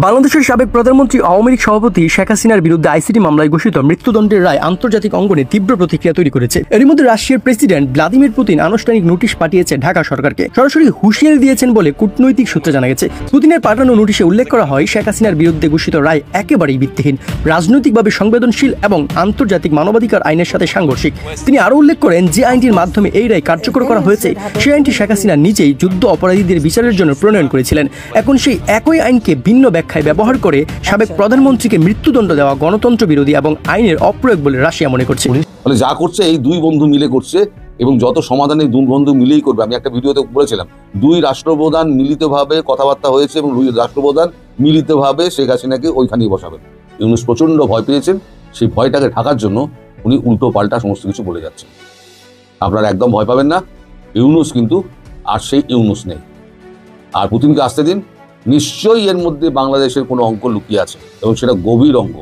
বাংলাদেশের সাবেক প্রধানমন্ত্রী আওয়ামী লীগ সভাপতি শেখ হাসিনার বিরুদ্ধে আইসিটি মামলায় ঘোষিত মৃত্যুদণ্ডের রায় আন্তর্জাতিক অঙ্গনে তীব্র প্রতিক্রিয়া তৈরি করেছে। এর মধ্যে রাশিয়ার প্রেসিডেন্ট ভ্লাদিমির পুতিন আনুষ্ঠানিক নোটিশ পাঠিয়েছে ঢাকা সরকারকে। সরাসরি হুঁশিয়ারি দিয়েছেন বলে কূটনৈতিক সূত্রে জানা গেছে। পুতিনের পাঠানো নোটিশে উল্লেখ করা হয়, শেখ হাসিনার বিরুদ্ধে ঘোষিত রায় একেবারেই ভিত্তিহীন, রাজনৈতিকভাবে সংবেদনশীল এবং আন্তর্জাতিক মানবাধিকার আইনের সাথে সাংঘর্ষিক। তিনি আরও উল্লেখ করেন, যে আইনটির মাধ্যমে এই রায় কার্যকর করা হয়েছে সেই আইনটি শেখ হাসিনা নিজেই যুদ্ধ অপরাধীদের বিচারের জন্য প্রণয়ন করেছিলেন। এখন সেই একই আইনকে ভিন্ন ব্যাখ্যায় ব্যবহার করে সাবেক প্রধানমন্ত্রীকে মৃত্যুদণ্ড দেওয়া গণতন্ত্র বিরোধী এবং আইনের অপ্রয়োগ বলে রাশিয়া মনে করছে। ফলে যা করছে এই দুই বন্ধু মিলে করছে এবং যত সমাধান এই দুই বন্ধু মিলেই করবে। আমি একটা ভিডিওতে বলেছিলাম, দুই রাষ্ট্রপ্রধান মিলিতভাবে কথাবার্তা হয়েছে এবং দুই রাষ্ট্রপ্রধান মিলিতভাবে শেখ হাসিনাকে ওইখানেই বসাবেন। ইউনূস প্রচণ্ড ভয় পেয়েছেন, সেই ভয়টাকে ঢাকার জন্য উনি উল্টো পাল্টা সমস্ত কিছু বলে যাচ্ছেন। আপনারা একদম ভয় পাবেন না, ইউনূস কিন্তু আর সেই ইউনূস নেই। আর পুতিনকে আসতে দিন, নিশ্চয়ই এর মধ্যে বাংলাদেশের কোনো অঙ্ক লুকিয়ে আছে এবং সেটা গভীর অঙ্ক।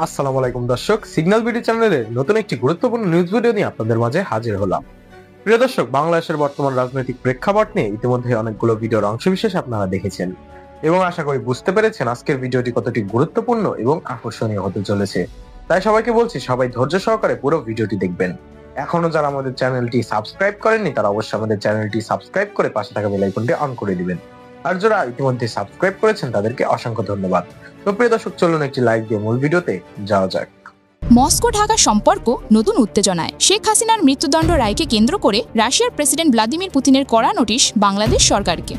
আসসালামু আলাইকুম দর্শক, সিগন্যাল ভিডিও চ্যানেলে নতুন একটি গুরুত্বপূর্ণ নিউজ ভিডিও নিয়ে আপনাদের মাঝে হাজির হলাম। প্রিয় দর্শক, বাংলাদেশের বর্তমান রাজনৈতিক প্রেক্ষাপট নিয়ে ইতিমধ্যে অনেকগুলো ভিডিওর অংশবিশেষ আপনারা দেখেছেন এবং আশা করি বুঝতে পেরেছেন আজকের ভিডিওটি কতটি গুরুত্বপূর্ণ এবং আকর্ষণীয় হতে চলেছে। তাই সবাইকে বলছি, সবাই ধৈর্য সহকারে পুরো ভিডিওটি দেখবেন। এখনো যারা আমাদের চ্যানেলটি সাবস্ক্রাইব করেননি তারা অবশ্যই আমাদের চ্যানেলটি সাবস্ক্রাইব করে পাশে থাকা বেল আইকনটি অন করে দিবেন। আর যারা ইতিমধ্যে সাবস্ক্রাইব করেছেন তাদেরকে অসংখ্য ধন্যবাদ। তো প্রিয় দর্শক, চলুন একটি লাইক দিয়ে মূল ভিডিওতে যাওয়া যাক। মস্কো ঢাকা সম্পর্ক নতুন উত্তেজনায়। শেখ হাসিনার মৃত্যুদণ্ড রায়কে কেন্দ্র করে রাশিয়ার প্রেসিডেন্ট ভ্লাদিমির পুতিনের কড়া নোটিশ বাংলাদেশ সরকারকে।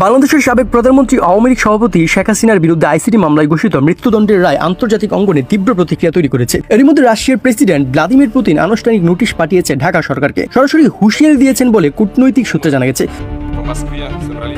বাংলাদেশের সাবেক প্রধানমন্ত্রী আওয়ামী লীগ সভাপতি শেখ হাসিনার বিরুদ্ধে আইসিটি মামলায় ঘোষিত মৃত্যুদণ্ডের রায় আন্তর্জাতিক অঙ্গনে তীব্র প্রতিক্রিয়া তৈরি করেছে। এর মধ্যে রাশিয়ার প্রেসিডেন্ট ভ্লাদিমির পুতিন আনুষ্ঠানিক নোটিশ পাঠিয়েছে ঢাকা সরকারকে। সরাসরি হুঁশিয়ারি দিয়েছেন বলে কূটনৈতিক সূত্রে জানা গেছে।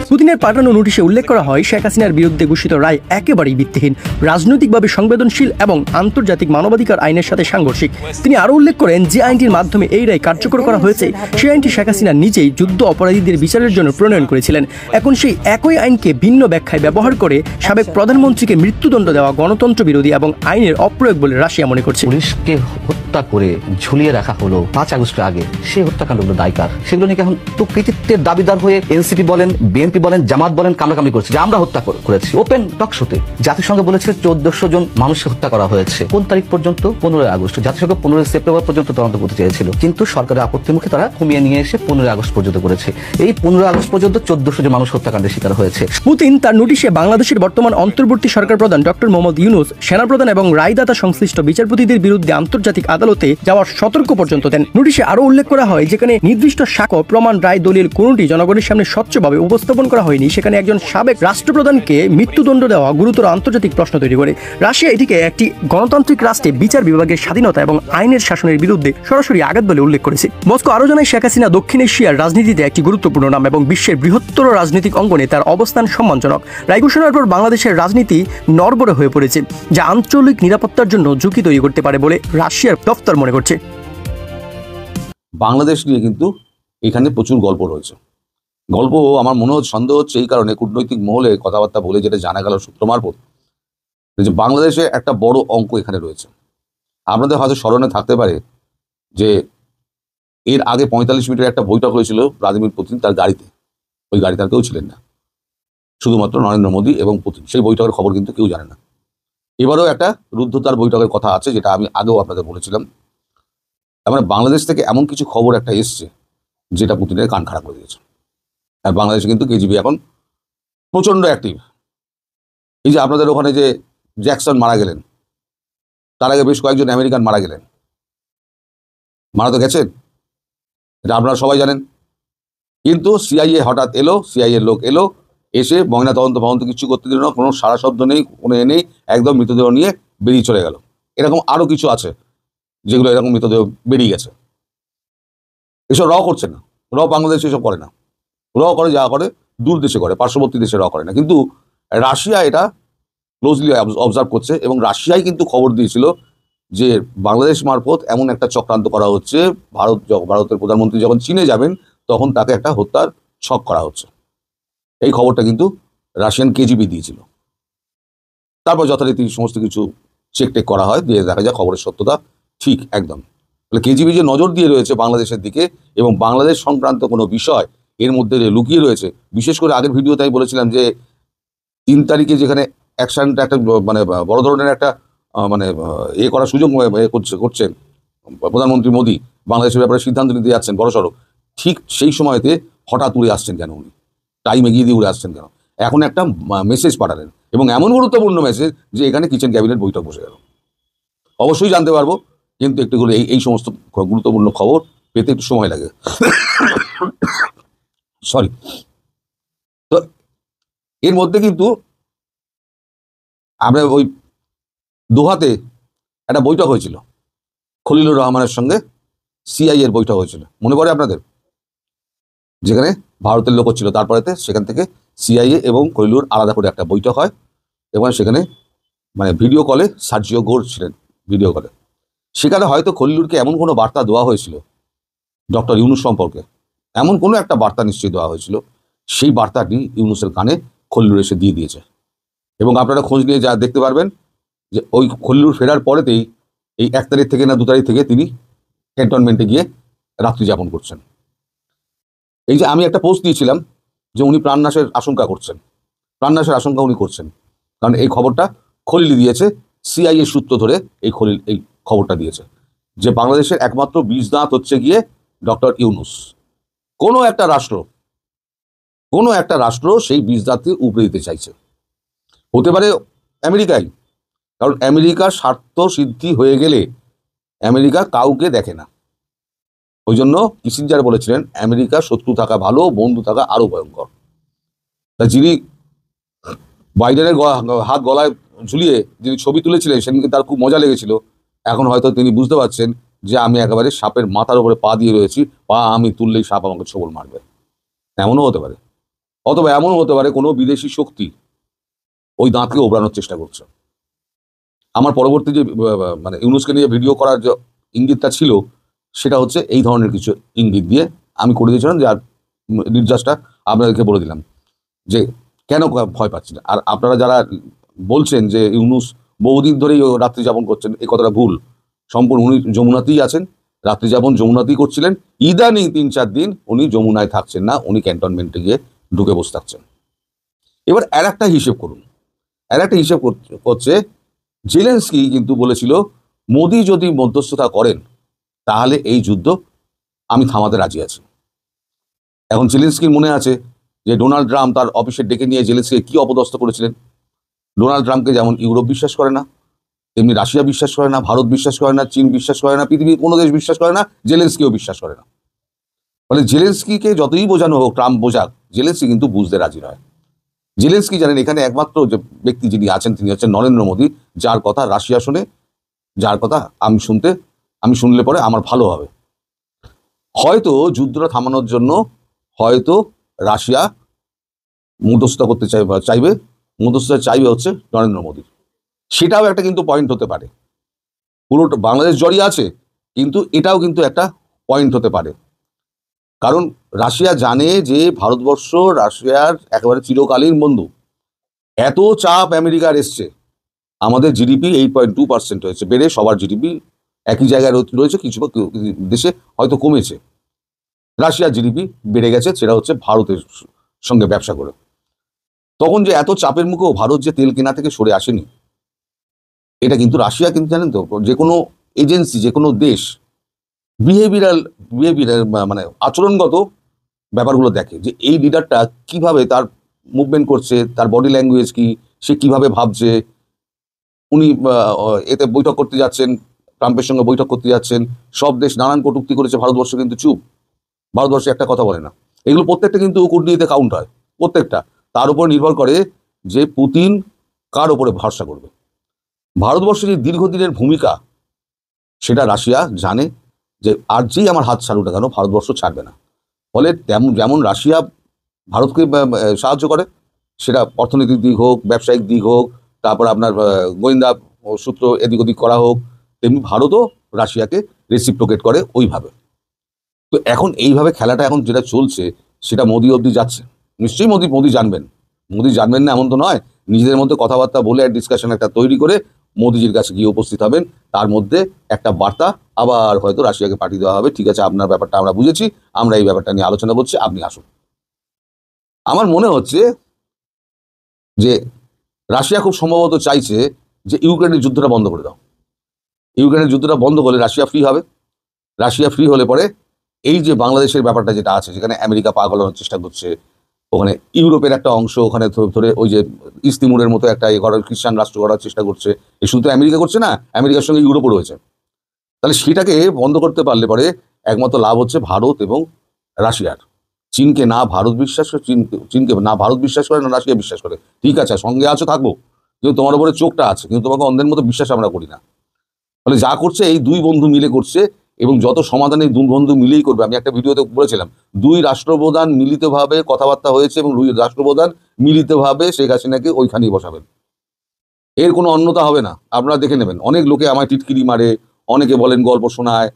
পুতিনের পাঠানো নোটিশে উল্লেখ করা হয়, শেখ হাসিনার বিরুদ্ধে ঘোষিত রায় একেবারেই ভিত্তিহীন, রাজনৈতিকভাবে সংবেদনশীল এবং আন্তর্জাতিক মানবাধিকার আইনের সাথে সাংঘর্ষিক। তিনি আরও উল্লেখ করেন, যে আইনটির মাধ্যমে এই রায় কার্যকর করা হয়েছে সেই আইনটি শেখ হাসিনা নিজেই যুদ্ধ অপরাধীদের বিচারের জন্য প্রণয়ন করেছিলেন। এখন সেই একই আইনকে ভিন্ন ব্যাখ্যায় ব্যবহার করে সাবেক প্রধানমন্ত্রীকে মৃত্যুদণ্ড দেওয়া গণতন্ত্র বিরোধী এবং আইনের অপ্রয়োগ বলে রাশিয়া মনে করছে। পুলিশকে হত্যা করে ঝুলিয়ে রাখা হলো 5 আগস্টের আগে, সেই হত্যাকাণ্ডগুলো দায়কার। সেগুলো নিয়ে এখন তো কৃতিত্বের দাবিদার হয়ে এনসিপি বলেন, বিএনপি বলেন, জামাত বলেন কামড়াকামড়ি করছে যে আমরা হত্যা করেছি। ওপেন টকশোতে জাতিসংঘ বলেছে 1400 জন মানুষকে হত্যা করা হয়েছে। কোন তারিখ পর্যন্ত? 15 আগস্ট। জাতিসংঘ 15 সেপ্টেম্বর পর্যন্ত তদন্ত করতে চেয়েছিল, কিন্তু সরকারের আপত্তির মুখে তারা কমিয়ে নিয়ে এসে 15 আগস্ট পর্যন্ত করেছে। এই 15 আগস্ট পর্যন্ত 1400 জন মানুষ হত্যাকাণ্ডের শিকার হয়েছে। পুতিন তার নোটিশে বাংলাদেশের বর্তমান অন্তর্বর্তী সরকার প্রধান ডক্টর মোহাম্মদ ইউনূস, সেনাপ্রধান এবং রায়দাতা সংশ্লিষ্ট বিচারপতিদের বিরুদ্ধে আন্তর্জাতিক আদালতে যাওয়ার সতর্ক পর্যন্ত দেন। নোটিশে আরও উল্লেখ করা হয়, যেখানে নির্দিষ্ট সাক্ষ্য, প্রমাণ, রায়, দলিল কোনটি জনগণের সামনে স্বচ্ছভাবে উপস্থাপন করা হয়নি, সেখানে একজন সাবেক রাষ্ট্রপ্রধানকে মৃত্যুদণ্ড দেওয়া গুরুতর আন্তর্জাতিক প্রশ্ন তৈরি করে। রাশিয়া এটিকে একটি গণতান্ত্রিক রাষ্ট্রে বিচার বিভাগের স্বাধীনতা এবং আইনের শাসনের বিরুদ্ধে সরাসরি আঘাত বলে উল্লেখ করেছে। মস্কো আরও জানায়, শেখ হাসিনা দক্ষিণ এশিয়ার রাজনীতিতে একটি গুরুত্বপূর্ণ নাম এবং বিশ্বের বৃহত্তর রাজনৈতিক অঙ্গনে তার অবস্থান সম্মানজনক। রায় ঘোষণার পর বাংলাদেশের রাজনীতি নড়বড়ে হয়ে পড়েছে, যা আঞ্চলিক নিরাপত্তার জন্য ঝুঁকি তৈরি করতে পারে বলে রাশিয়ার দফতর মনে করছে। বাংলাদেশ নিয়ে কিন্তু এখানে প্রচুর গল্প রয়েছে। গল্প আমার মনে হচ্ছে, সন্দেহ হচ্ছে এই কারণে কূটনৈতিক মহলে কথাবার্তা বলে যেটা জানা গেল সূত্র মারফত, যে বাংলাদেশে একটা বড় অঙ্ক এখানে রয়েছে। আপনাদের হয়তো স্মরণে থাকতে পারে যে এর আগে 45 মিনিটের একটা বৈঠক হয়েছিল ভ্লাদিমির পুতিন তার গাড়িতে। ওই গাড়িতে আর কেউ ছিলেন না, শুধুমাত্র নরেন্দ্র মোদী এবং পুতিন। সেই বৈঠকের খবর কিন্তু কেউ জানে না। এবারেও একটা রুদ্ধতার বৈঠকের কথা আছে, যেটা আমি আগেও আপনাদের বলেছিলাম। তার মানে বাংলাদেশ থেকে এমন কিছু খবর একটা এসছে যেটা পুতিনের কান খাড়া করে দিয়েছে। আর বাংলাদেশে কিন্তু কেজিবি এখন প্রচণ্ড অ্যাক্টিভ। এই যে আপনাদের ওখানে যে জ্যাকসন মারা গেলেন, তার আগে বেশ কয়েকজন আমেরিকান মারা গেলেন, মারা তো গেছেন, এটা আপনারা সবাই জানেন। কিন্তু সিআইএ হঠাৎ এলো, সিআইএর লোক এলো, এসে ময়নাতদন্ত কিছু করতে দিল না, কোনো সারা শব্দ নেই, কোনো নেই, একদম মৃতদেহ নিয়ে বেরিয়ে চলে গেল। এরকম আরও কিছু আছে যেগুলো এরকম মৃতদেহ বেরিয়ে গেছে। এসব র করছে না, র বাংলাদেশ এসব করে না। র করে যা করে দূর দেশে করে, পার্শ্ববর্তী দেশে র করে না। কিন্তু রাশিয়া এটা ক্লোজলি অবজার্ভ করছে এবং রাশিয়াই কিন্তু খবর দিয়েছিল যে বাংলাদেশ মারফত এমন একটা চক্রান্ত করা হচ্ছে। ভারতের প্রধানমন্ত্রী যখন চীনে যাবেন তখন তাকে একটা হত্যার ছক করা হচ্ছে। এই খবরটা কিন্তু রাশিয়ান কেজিবি দিয়েছিল। তারপর যথারীতি সমস্ত কিছু চেক করা হয়, দিয়ে দেখা যায় খবরের সত্যতা ঠিক একদম। তাহলে কেজিবি যে নজর দিয়ে রয়েছে বাংলাদেশের দিকে এবং বাংলাদেশ সংক্রান্ত কোনো বিষয় এর মধ্যে লুকিয়ে রয়েছে। বিশেষ করে আগের ভিডিওতে আমি বলেছিলাম যে 3 তারিখে যেখানে অ্যাকশনটা একটা মানে বড় ধরনের একটা মানে করার সুযোগ করছেন প্রধানমন্ত্রী মোদী, বাংলাদেশের ব্যাপারে সিদ্ধান্ত নিতে যাচ্ছেন বড়সড়, ঠিক সেই সময়তে হঠাৎ উড়ে আসছেন কেন উনি? টাইম এগিয়ে দিয়ে উড়ে আসছেন কেন? এখন একটা মেসেজ পাঠালেন, এবং এমন গুরুত্বপূর্ণ মেসেজ যে এখানে কিচেন ক্যাবিনেট বৈঠক বসে গেল। অবশ্যই জানতে পারবো, কিন্তু একটু করে এই সমস্ত গুরুত্বপূর্ণ খবর পেতে একটু সময় লাগে। সরি। তো এর মধ্যে কিন্তু আমরা ওই দোহাতে একটা বৈঠক হয়েছিল, খলিলুর রহমানের সঙ্গে সিআইএ এর বৈঠক হয়েছিল, মনে পড়ে আপনাদের? যেখানে ভারতের লোক ছিল, তারপরে সেখান থেকে সিআইএ এবং খলিলুর আলাদা করে একটা বৈঠক হয়, এবং সেখানে মানে ভিডিও কলে সার্জিও গোর ছিলেন ভিডিও কলে। সেখানে হয়তো খলিলুরকে এমন কোনো বার্তা দেওয়া হয়েছিল ডক্টর ইউনূস সম্পর্কে, এমন কোনো একটা বার্তা নিশ্চয়ই দেওয়া হয়েছিল, সেই বার্তাটি ইউনূসের কানে খলিলুর এসে দিয়ে দিয়েছে। এবং আপনারা খোঁজ নিয়ে যা দেখতে পারবেন যে ওই খলিলুর ফেরার পরেতেই এই 1 তারিখ থেকে না 2 তারিখ থেকে তিনি ক্যান্টনমেন্টে গিয়ে রাত্রি যাপন করছেন। এই যে আমি একটা পোস্ট দিয়েছিলাম যে উনি প্রাণনাশের আশঙ্কা করছেন, প্রাণনাশের আশঙ্কা উনি করছেন, কারণ এই খবরটা খলিল দিয়েছে, সিআইএ সূত্র ধরে এই খলিল এই খবরটা দিয়েছে যে বাংলাদেশের একমাত্র বীজদাঁত হচ্ছে গিয়ে ডক্টর ইউনূস। কোনো একটা রাষ্ট্র সেই বীজদাঁতকে উপরে দিতে চাইছে, হতে পারে আমেরিকাই, কারণ আমেরিকার স্বার্থ সিদ্ধি হয়ে গেলে আমেরিকা কাউকে দেখে না। ওই জন্য কিসিঞ্জার বলেছিলেন আমেরিকা শত্রু থাকা ভালো, বন্ধু থাকা আরো ভয়ঙ্কর। তা যিনি বাইডেনের হাত গলায় ঝুলিয়ে যিনি ছবি তুলেছিলেন সেদিনকে তার খুব মজা লেগেছিল। এখন হয়তো তিনি বুঝতে পারছেন যে আমি একেবারে সাপের মাথার উপরে পা দিয়ে রয়েছি, পা আমি তুললেই সাপ আমাকে ছোবল মারবে। এমনও হতে পারে, অথবা এমনও হতে পারে কোনো বিদেশি শক্তি ওই দাঁতকে ওবড়ানোর চেষ্টা করছে। আমার পরবর্তী যে মানে ইউনূসকে নিয়ে ভিডিও করার যে ইঙ্গিতটা ছিল, সেটা হচ্ছে এই ধরনের কিছু ইঙ্গিত দিয়ে আমি করে দিয়েছিলাম, যে আর নির্যাসটা আপনাদেরকে বলে দিলাম যে কেন ভয় পাচ্ছেন। আর আপনারা যারা বলছেন যে ইউনূস বহুদিন ধরেই রাত্রি যাপন করছেন, এই কথাটা ভুল। সম্পূর্ণ উনি যমুনাতেই আছেন, রাত্রি যাপন যমুনাতেই করছিলেন। ইদানিং 3-4 দিন উনি যমুনায় থাকছেন না, উনি ক্যান্টনমেন্টে গিয়ে ঢুকে বসে থাকছেন। এবার আর একটা হিসেব করুন, আর একটা হিসেব করছে জেলেনস্কি কিন্তু বলেছিল মোদি যদি মধ্যস্থতা করেন তাহলে এই যুদ্ধ আমি থামাতে রাজি আছি। এখন জেলেনস্কির মনে আছে যে ডোনাল্ড ট্রাম্প তার অফিসে ডেকে নিয়ে জেলেনস্কিকে কি অপদস্থ করেছিলেন। ডোনাল্ড ট্রাম্পকে যেমন ইউরোপ বিশ্বাস করে না, তেমনি রাশিয়া বিশ্বাস করে না, ভারত বিশ্বাস করে না, চীন বিশ্বাস করে না, পৃথিবীর কোনো দেশ বিশ্বাস করে না, জেলেনস্কিও বিশ্বাস করে না। ফলে জেলেনস্কিকে যতই বোঝানো হোক, ট্রাম্প বোঝাক, জেলেনস্কি কিন্তু বুঝতে রাজি নয়। জেলেনস্কি জানেন এখানে একমাত্র যে ব্যক্তি যিনি আছেন তিনি হচ্ছেন নরেন্দ্র মোদী, যার কথা রাশিয়া শোনে, যার কথা আমি শুনলে পরে আমার ভালো হবে। হয়তো যুদ্ধটা থামানোর জন্য হয়তো রাশিয়া মধ্যস্থতা করতে চাইবে, মধ্যস্থতা চাইবে হচ্ছে নরেন্দ্র মোদী। সেটাও একটা কিন্তু পয়েন্ট হতে পারে। পুরোটা বাংলাদেশ জড়িয়ে আছে, কিন্তু এটাও কিন্তু একটা পয়েন্ট হতে পারে। কারণ রাশিয়া জানে যে ভারতবর্ষ রাশিয়ার একেবারে চিরকালীন বন্ধু। এত চাপ আমেরিকার এসছে, আমাদের জিডিপি 8.2% হয়েছে, বেড়ে সবার জিডিপি একই জায়গায় রয়েছে, কিছু দেশে হয়তো কমেছে। রাশিয়ার জিডিপি বেড়ে গেছে, সেটা হচ্ছে ভারতের সঙ্গে ব্যবসা করে। তখন যে এত চাপের মুখেও ভারত যে তেল কেনা থেকে সরে আসেনি, এটা কিন্তু রাশিয়া কিন্তু জানেন তো, যে কোনো এজেন্সি, যে কোনো দেশ বিহেভিয়ারাল মানে আচরণগত ব্যাপারগুলো দেখে, যে এই লিডারটা কিভাবে তার মুভমেন্ট করছে, তার বডি ল্যাঙ্গুয়েজ কি, সে কিভাবে ভাবছে। উনি এতে বৈঠক করতে যাচ্ছেন, ট্রাম্পের সঙ্গে বৈঠক করতে যাচ্ছেন, সব দেশ নানান কটূক্তি করেছে, ভারতবর্ষ কিন্তু চুপ, ভারতবর্ষ একটা কথা বলে না। এগুলো প্রত্যেকটা কিন্তু কূটনীতিতে কাউন্ট হয়, প্রত্যেকটা। তার উপর নির্ভর করে যে পুতিন কার উপরে ভরসা করবে। ভারতবর্ষের যে দীর্ঘদিনের ভূমিকা, সেটা রাশিয়া জানে যে আর যেই আমার হাত ছাড়ুক না কেন ভারতবর্ষ ছাড়বে না। ফলে যেমন রাশিয়া ভারতকে সাহায্য করে, সেটা অর্থনৈতিক দিক হোক, ব্যবসায়িক দিক হোক, তারপর আপনার গোয়েন্দা সূত্র এদিক ওদিক করা হোক, তেমনি ভারতও রাশিয়াকে রেসিপ্রোকেট করে ওইভাবে। তো এখন এইভাবে খেলাটা এখন যেটা চলছে, সেটা মোদি অবধি যাচ্ছে। নিশ্চয়ই মোদি জানবেন না এমন তো নয়। নিজেদের মধ্যে কথাবার্তা বলে ডিসকাশন একটা তৈরি করে মোদিজির কাছে গিয়ে উপস্থিত হবেন। তার মধ্যে একটা বার্তা আবার হয়তো রাশিয়াকে পাঠিয়ে দেওয়া হবে, ঠিক আছে আপনার ব্যাপারটা আমরা বুঝেছি, আমরা এই ব্যাপারটা নিয়ে আলোচনা করছি, আপনি আসুন। আমার মনে হচ্ছে যে রাশিয়া খুব সম্ভবত চাইছে যে ইউক্রেনের যুদ্ধটা বন্ধ করে দাও। ইউক্রেনের যুদ্ধটা বন্ধ করলে রাশিয়া ফ্রি হবে। রাশিয়া ফ্রি হলে পরে এই যে বাংলাদেশের ব্যাপারটা যেটা আছে, যেখানে আমেরিকা পাগল হওয়ার চেষ্টা করছে, ওখানে ইউরোপের একটা অংশ ওখানে ধরে ওই যে ইস্তিমুরের মতো একটা খ্রিস্টান রাষ্ট্র করার চেষ্টা করছে। এই শুধু তো আমেরিকা করছে না, আমেরিকার সঙ্গে ইউরোপও রয়েছে। তাহলে সেটাকে বন্ধ করতে পারলে পরে একমাত্র লাভ হচ্ছে ভারত এবং রাশিয়ার। চীনকে না ভারত বিশ্বাস করে, চীনকে না ভারত বিশ্বাস করে, না রাশিয়া বিশ্বাস করে। ঠিক আছে, সঙ্গে আছো থাকবো, কিন্তু তোমার উপরে চোখটা আছে, কিন্তু তোমাকে অন্ধের মতো বিশ্বাস আমরা করি না। ফলে যা করছে এই দুই বন্ধু মিলে করছে, এবং যত সমাধান এই দুই বন্ধু মিলেই করবে। আমি একটা ভিডিওতে বলেছিলাম, দুই রাষ্ট্রপ্রধান মিলিতভাবে কথাবার্তা হয়েছে এবং দুই রাষ্ট্রপ্রধান মিলিতভাবে শেখ হাসিনাকে ওইখানেই বসাবেন। এর কোনো অন্যতা হবে না, আপনারা দেখে নেবেন। অনেক লোকে আমায় টিটকিরি মারে, অনেকে বলেন গল্প শোনায়।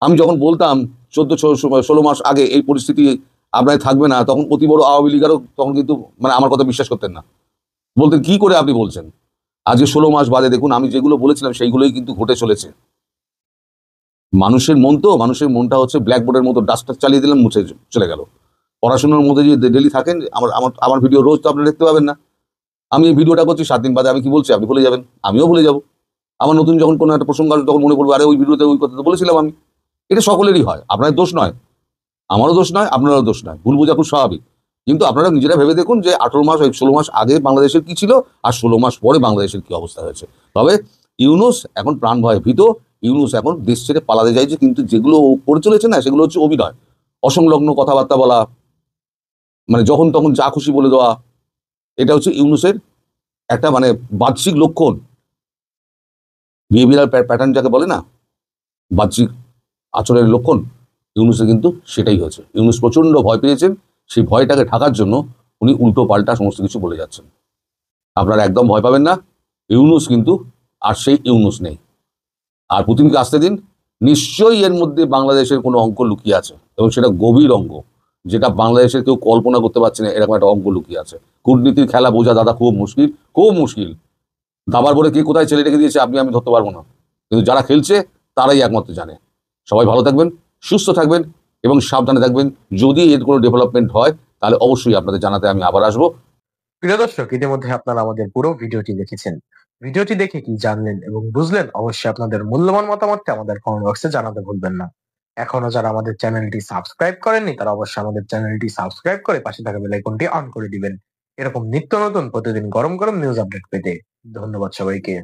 আমি যখন বলতাম 14-16 মাস আগে এই পরিস্থিতি আপনার থাকবে না, তখন অতি বড় আওয়ামী লীগেরও তখন কিন্তু মানে আমার কথা বিশ্বাস করতেন না, বলতেন কি করে আপনি বলছেন। আজকে 16 মাস বাদে দেখুন আমি যেগুলো বলেছিলাম সেইগুলোই কিন্তু ঘটে চলেছে। মানুষের মন তো, মানুষের মনটা হচ্ছে ব্ল্যাকবোর্ডের মতো, ডাস্টার চালিয়ে দিলাম, মুছে চলে গেল। পড়াশোনার মধ্যে যদি ডেলি থাকেন, আমার ভিডিও রোজ তো আপনি দেখতে পাবেন না। আমি এই ভিডিওটা করছি 7 দিন বাদে, আমি কি বলছি আপনি ভুলে যাবেন, আমিও ভুলে যাব। আমার নতুন যখন কোনো একটা প্রসঙ্গ আসবে তখন মনে পড়বে, আরে ওই ভিডিওতে ওই কথা তো বলেছিলাম আমি। এটা সকলেরই হয়, আপনার দোষ নয়, আমারও দোষ নয়, আপনারও দোষ নয়। ভুল বোঝা খুব স্বাভাবিক। কিন্তু আপনারা নিজেরা ভেবে দেখুন যে 18 মাস 16 মাস আগে বাংলাদেশের কি ছিল, আর 16 মাস পরে বাংলাদেশের কি অবস্থা হয়েছে। তবে ইউনূস এখন প্রাণ ভয়ে ভীত, ইউনূস এখন দেশ ছেড়ে পালাতে চাইছে। কিন্তু যেগুলো ও করে চলেছে না, সেগুলো হচ্ছে অভিনয়, অসংলগ্ন কথাবার্তা বলা, মানে যখন তখন যা খুশি বলে দেওয়া। এটা হচ্ছে ইউনূসের একটা মানে বাহ্যিক লক্ষণ, বিহেভিয়ারাল প্যাটার্ন যাকে বলে না, বাহ্যিক আচরণের লক্ষণ। ইউনূসের কিন্তু সেটাই হয়েছে। ইউনূস প্রচণ্ড ভয় পেয়েছেন, সেই ভয়টাকে ঢাকার জন্য উনি উল্টো পাল্টা সমস্ত কিছু বলে যাচ্ছেন। আপনারা একদম ভয় পাবেন না, ইউনূস কিন্তু আর সেই ইউনূস নেই। আর পুতিনকে আসতে দিন, নিশ্চয়ই এর মধ্যে বাংলাদেশের কোনো অঙ্ক লুকিয়ে আছে, এবং সেটা গভীর অঙ্ক, যেটা বাংলাদেশের কেউ কল্পনা করতে পারছে না। এরকম একটা অঙ্ক লুকিয়ে আছে। কূটনীতির খেলা বোঝা দাদা খুব মুশকিল, খুব মুশকিল। দাবার বলে কে কোথায় ছেলে রেখে দিয়েছে আমি ধরতে পারবো না, কিন্তু যারা খেলছে তারাই একমাত্র জানে। সবাই ভালো থাকবেন, সুস্থ থাকবেন এবং সাবধানে থাকবেন। যদি এর কোনো ডেভেলপমেন্ট হয় তাহলে অবশ্যই আপনাদের জানাতে আমি আবার আসবো। প্রিয় দর্শক, ইতিমধ্যে আপনারা আমাদের পুরো ভিডিওটি দেখেছেন। ভিডিওটি দেখে কি জানলেন এবং বুঝলেন, অবশ্যই আপনাদের মূল্যবান মতামতটি আমাদের কমেন্ট বক্সে জানাতে ভুলবেন না। এখনো যারা আমাদের চ্যানেলটি সাবস্ক্রাইব করেননি, তারা অবশ্যই আমাদের চ্যানেলটি সাবস্ক্রাইব করে পাশে থাকা বেল আইকনটি অন করে দিবেন, এরকম নিত্য নতুন প্রতিদিন গরম গরম নিউজ আপডেট পেতে। ধন্যবাদ সবাইকে।